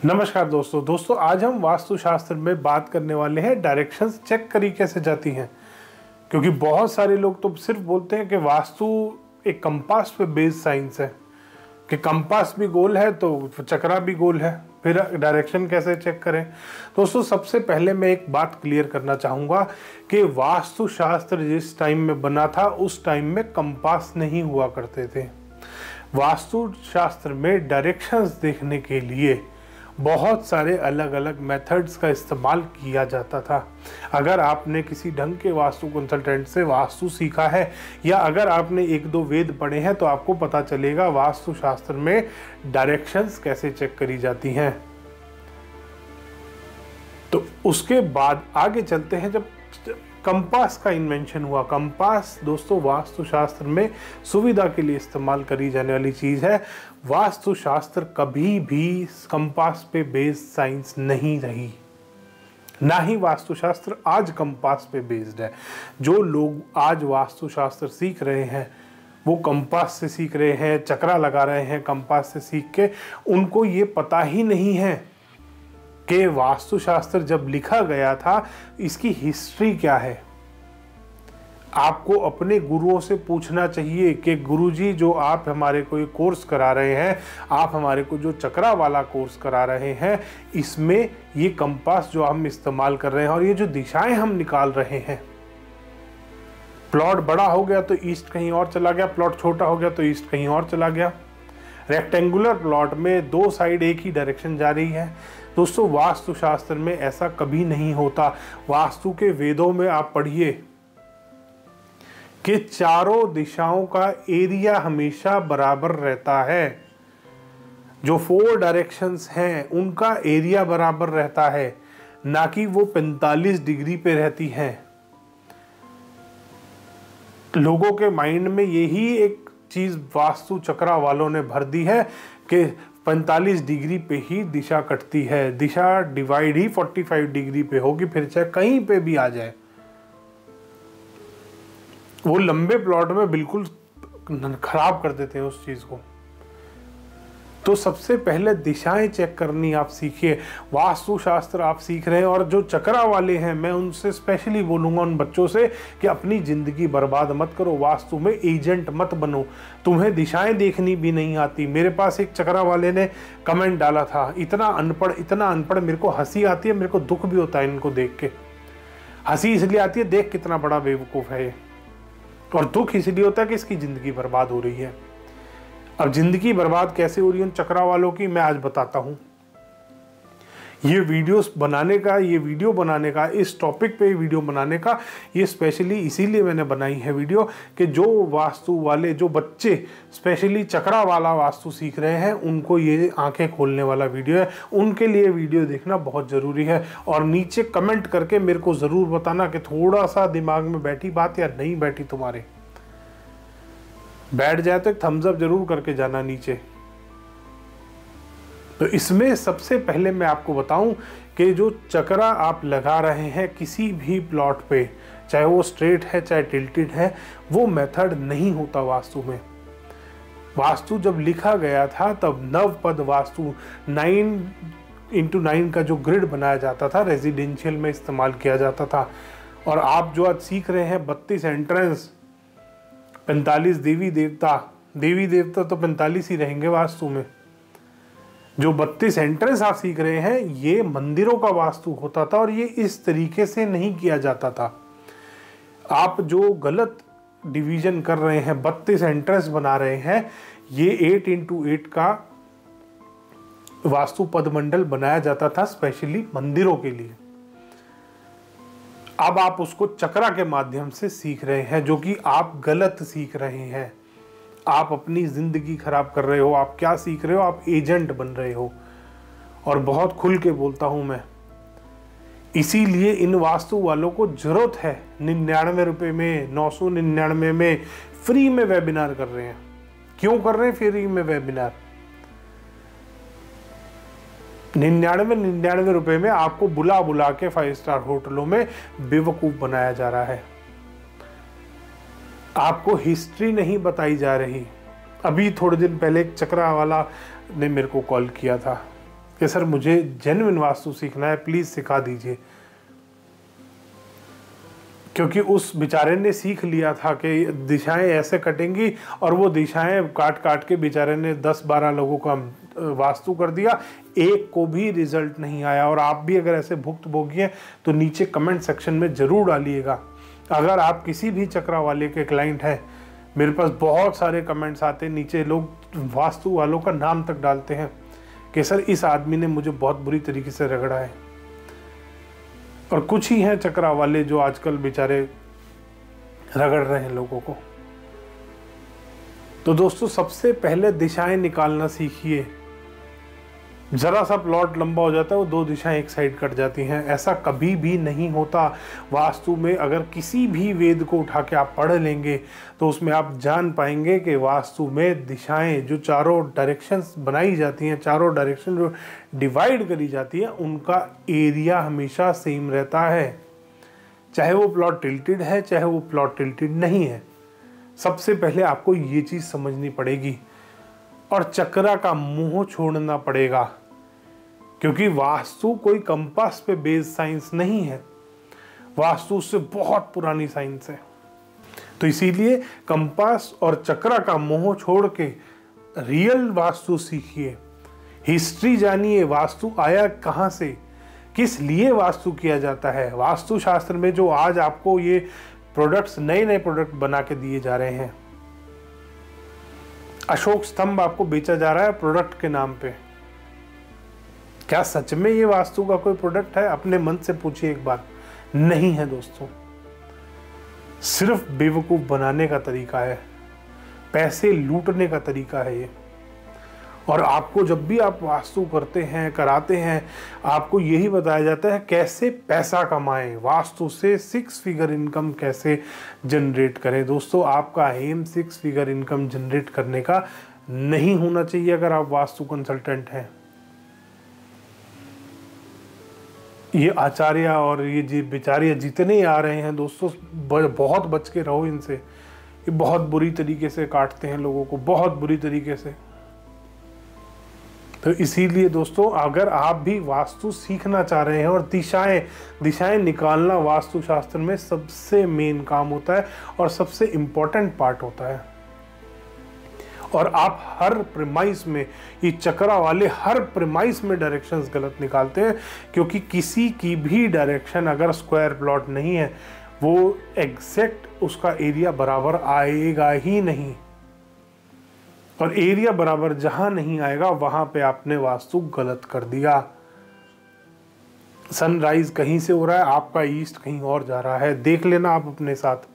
नमस्कार दोस्तों आज हम वास्तुशास्त्र में बात करने वाले हैं डायरेक्शंस चेक करी कैसे जाती हैं। क्योंकि बहुत सारे लोग तो सिर्फ बोलते हैं कि वास्तु एक कंपास पे बेस्ड साइंस है कि कंपास भी गोल है तो चक्रा भी गोल है, फिर डायरेक्शन कैसे चेक करें। दोस्तों सबसे पहले मैं एक बात क्लियर करना चाहूँगा कि वास्तुशास्त्र जिस टाइम में बना था उस टाइम में कंपास नहीं हुआ करते थे। वास्तुशास्त्र में डायरेक्शंस देखने के लिए बहुत सारे अलग अलग मेथड्स का इस्तेमाल किया जाता था। अगर आपने किसी ढंग के वास्तु कंसल्टेंट से वास्तु सीखा है या अगर आपने एक दो वेद पढ़े हैं तो आपको पता चलेगा वास्तुशास्त्र में डायरेक्शंस कैसे चेक करी जाती हैं। तो उसके बाद आगे चलते हैं। जब कंपास का इन्वेंशन हुआ, कंपास दोस्तों वास्तुशास्त्र में सुविधा के लिए इस्तेमाल करी जाने वाली चीज़ है। वास्तुशास्त्र कभी भी कंपास पे बेस्ड साइंस नहीं रही, ना ही वास्तुशास्त्र आज कंपास पे बेस्ड है। जो लोग आज वास्तुशास्त्र सीख रहे हैं वो कंपास से सीख रहे हैं, चक्रा लगा रहे हैं कंपास से सीख के। उनको ये पता ही नहीं है कि वास्तुशास्त्र जब लिखा गया था इसकी हिस्ट्री क्या है। आपको अपने गुरुओं से पूछना चाहिए कि गुरुजी जो आप हमारे को ये कोर्स करा रहे हैं, आप हमारे को जो चक्रा वाला कोर्स करा रहे हैं, इसमें ये कंपास जो हम इस्तेमाल कर रहे हैं और ये जो दिशाएं हम निकाल रहे हैं, प्लॉट बड़ा हो गया तो ईस्ट कहीं और चला गया, प्लॉट छोटा हो गया तो ईस्ट कहीं और चला गया। रेक्टेंगुलर प्लॉट में दो साइड एक ही डायरेक्शन जा रही है। दोस्तों वास्तुशास्त्र में ऐसा कभी नहीं होता। वास्तु के वेदों में आप पढ़िए कि चारों दिशाओं का एरिया हमेशा बराबर रहता है। जो 4 डायरेक्शंस हैं उनका एरिया बराबर रहता है, ना कि वो 45 डिग्री पे रहती हैं। लोगों के माइंड में यही एक चीज वास्तु चक्रा वालों ने भर दी है कि 45 डिग्री पे ही दिशा कटती है, दिशा डिवाइड ही 45 डिग्री पे होगी, फिर चाहे कहीं पे भी आ जाए। वो लंबे प्लॉट में बिल्कुल खराब कर देते हैं उस चीज को। तो सबसे पहले दिशाएं चेक करनी आप सीखिए। वास्तुशास्त्र आप सीख रहे हैं और जो चक्रा वाले हैं मैं उनसे स्पेशली बोलूंगा, उन बच्चों से कि अपनी जिंदगी बर्बाद मत करो, वास्तु में एजेंट मत बनो। तुम्हें दिशाएं देखनी भी नहीं आती। मेरे पास एक चक्रा वाले ने कमेंट डाला था, इतना अनपढ़, मेरे को हंसी आती है, मेरे को दुख भी होता है इनको देख के। हंसी इसलिए आती है देख कितना बड़ा बेवकूफ़ है ये, और दुख इसलिए होता है कि इसकी ज़िंदगी बर्बाद हो रही है। अब ज़िंदगी बर्बाद कैसे हो रही है उन चक्रा वालों की, मैं आज बताता हूँ। ये वीडियो बनाने का इस टॉपिक पे वीडियो बनाने का ये स्पेशली इसीलिए मैंने बनाई है वीडियो कि जो वास्तु वाले जो बच्चे स्पेशली चक्रा वाला वास्तु सीख रहे हैं उनको ये आंखें खोलने वाला वीडियो है। उनके लिए वीडियो देखना बहुत ज़रूरी है। और नीचे कमेंट करके मेरे को ज़रूर बताना कि थोड़ा सा दिमाग में बैठी बात या नहीं बैठी। तुम्हारे बैठ जाए तो एक थम्स अप जरूर करके जाना नीचे। तो इसमें सबसे पहले मैं आपको बताऊं कि जो चक्रा आप लगा रहे हैं किसी भी प्लॉट पे, चाहे वो स्ट्रेट है चाहे टिल्टेड है, वो मेथड नहीं होता वास्तु में। वास्तु जब लिखा गया था तब नवपद वास्तु 9x9 का जो ग्रिड बनाया जाता था रेजिडेंशियल में इस्तेमाल किया जाता था। और आप जो आज सीख रहे हैं 32 एंट्रेंस, 45 देवी देवता तो 45 ही रहेंगे वास्तु में। जो 32 एंट्रेंस आप सीख रहे हैं ये मंदिरों का वास्तु होता था और ये इस तरीके से नहीं किया जाता था। आप जो गलत डिवीजन कर रहे हैं, 32 एंट्रेंस बना रहे हैं, ये 8x8 का वास्तु पदमंडल बनाया जाता था स्पेशली मंदिरों के लिए। अब आप उसको चक्रा के माध्यम से सीख रहे हैं, जो कि आप गलत सीख रहे हैं। आप अपनी जिंदगी खराब कर रहे हो। आप क्या सीख रहे हो? आप एजेंट बन रहे हो। और बहुत खुल के बोलता हूं मैं, इसीलिए इन वास्तु वालों को जरूरत है 99 रुपए में, 999 में फ्री में वेबिनार कर रहे हैं। क्यों कर रहे हैं फ्री में वेबिनार? 99 रुपए में आपको बुला बुला के 5 स्टार होटलों में बेवकूफ बनाया जा रहा है। आपको हिस्ट्री नहीं बताई जा रही। अभी थोड़े दिन पहले एक चक्रा वाला ने मेरे को कॉल किया था कि सर मुझे जेन्युइन वास्तु सीखना है, प्लीज़ सिखा दीजिए। क्योंकि उस बेचारे ने सीख लिया था कि दिशाएं ऐसे कटेंगी, और वो दिशाएं काट काट के बेचारे ने 10-12 लोगों का वास्तु कर दिया, एक को भी रिजल्ट नहीं आया। और आप भी अगर ऐसे भुक्तभोगी हैं तो नीचे कमेंट सेक्शन में ज़रूर डालिएगा। अगर आप किसी भी चक्रा वाले के क्लाइंट हैं, मेरे पास बहुत सारे कमेंट्स आते हैं, नीचे लोग वास्तु वालों का नाम तक डालते हैं कि सर इस आदमी ने मुझे बहुत बुरी तरीके से रगड़ा है। और कुछ ही हैं चक्रा वाले जो आजकल बेचारे रगड़ रहे हैं लोगों को। तो दोस्तों, सबसे पहले दिशाएं निकालना सीखिए। जरा सा प्लॉट लंबा हो जाता है, वो 2 दिशाएं एक साइड कट जाती हैं। ऐसा कभी भी नहीं होता वास्तु में। अगर किसी भी वेद को उठा के आप पढ़ लेंगे तो उसमें आप जान पाएंगे कि वास्तु में दिशाएं जो चारों डायरेक्शंस बनाई जाती हैं, चारों डायरेक्शन जो डिवाइड करी जाती है, उनका एरिया हमेशा सेम रहता है। चाहे वो प्लॉट टिल्टेड है, चाहे वो प्लॉट टिल्टेड नहीं है। सबसे पहले आपको ये चीज़ समझनी पड़ेगी और चक्रा का मोह छोड़ना पड़ेगा, क्योंकि वास्तु कोई कंपास पे बेस्ड साइंस नहीं है। वास्तु उससे बहुत पुरानी साइंस है। तो इसीलिए कंपास और चक्रा का मोह छोड़ के रियल वास्तु सीखिए, हिस्ट्री जानिए, वास्तु आया कहाँ से, किस लिए वास्तु किया जाता है। वास्तु शास्त्र में जो आज आपको ये प्रोडक्ट्स, नए नए प्रोडक्ट बना के दिए जा रहे हैं, अशोक स्तंभ आपको बेचा जा रहा है प्रोडक्ट के नाम पे, क्या सच में ये वास्तु का कोई प्रोडक्ट है? अपने मन से पूछिए एक बार। नहीं है दोस्तों, सिर्फ बेवकूफ बनाने का तरीका है, पैसे लूटने का तरीका है ये। और आपको जब भी आप वास्तु करते हैं, कराते हैं, आपको यही बताया जाता है कैसे पैसा कमाएं, वास्तु से 6 फिगर इनकम कैसे जनरेट करें। दोस्तों, आपका एम 6 फिगर इनकम जनरेट करने का नहीं होना चाहिए अगर आप वास्तु कंसल्टेंट हैं। ये आचार्य और ये बेचारे जितने आ रहे हैं दोस्तों, बहुत बच के रहो इनसे। ये बहुत बुरी तरीके से काटते हैं लोगों को, बहुत बुरी तरीके से। तो इसीलिए दोस्तों, अगर आप भी वास्तु सीखना चाह रहे हैं, और दिशाएं निकालना वास्तु शास्त्र में सबसे मेन काम होता है और सबसे इम्पोर्टेंट पार्ट होता है। और आप हर प्रेमाइस में, ये चक्रा वाले हर प्रेमाइस में डायरेक्शंस गलत निकालते हैं, क्योंकि किसी की भी डायरेक्शन अगर स्क्वायर प्लॉट नहीं है, वो एग्जैक्ट उसका एरिया बराबर आएगा ही नहीं। और एरिया बराबर जहां नहीं आएगा वहां पे आपने वास्तु गलत कर दिया। सनराइज कहीं से हो रहा है, आपका ईस्ट कहीं और जा रहा है। देख लेना, आप अपने साथ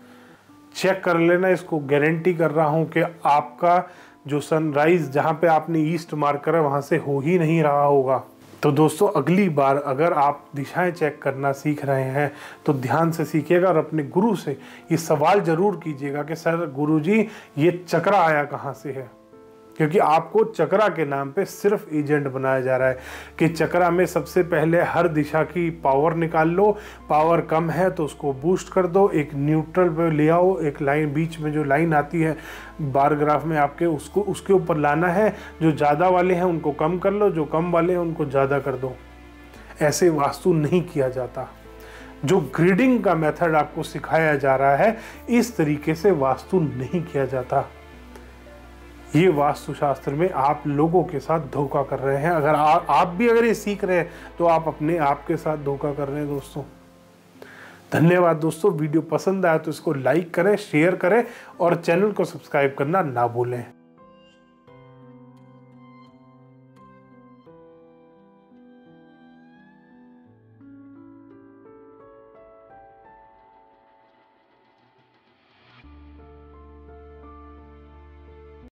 चेक कर लेना। इसको गारंटी कर रहा हूं कि आपका जो सनराइज जहां पे आपने ईस्ट मार्क करा वहां से हो ही नहीं रहा होगा। तो दोस्तों, अगली बार अगर आप दिशाएं चेक करना सीख रहे हैं तो ध्यान से सीखिएगा और अपने गुरु से ये सवाल जरूर कीजिएगा कि सर गुरुजी, ये चक्रा आया कहाँ से है। क्योंकि आपको चक्रा के नाम पे सिर्फ एजेंट बनाया जा रहा है कि चक्रा में सबसे पहले हर दिशा की पावर निकाल लो, पावर कम है तो उसको बूस्ट कर दो, एक न्यूट्रल पे ले आओ, एक लाइन बीच में जो लाइन आती है बार ग्राफ में आपके, उसको उसके ऊपर लाना है। जो ज़्यादा वाले हैं उनको कम कर लो, जो कम वाले हैं उनको ज़्यादा कर दो। ऐसे वास्तु नहीं किया जाता। जो ग्रिडिंग का मेथड आपको सिखाया जा रहा है, इस तरीके से वास्तु नहीं किया जाता। ये वास्तुशास्त्र में आप लोगों के साथ धोखा कर रहे हैं। अगर आप भी अगर ये सीख रहे हैं तो आप अपने आप के साथ धोखा कर रहे हैं दोस्तों। धन्यवाद दोस्तों। वीडियो पसंद आया तो इसको लाइक करें, शेयर करें और चैनल को सब्सक्राइब करना ना भूलें।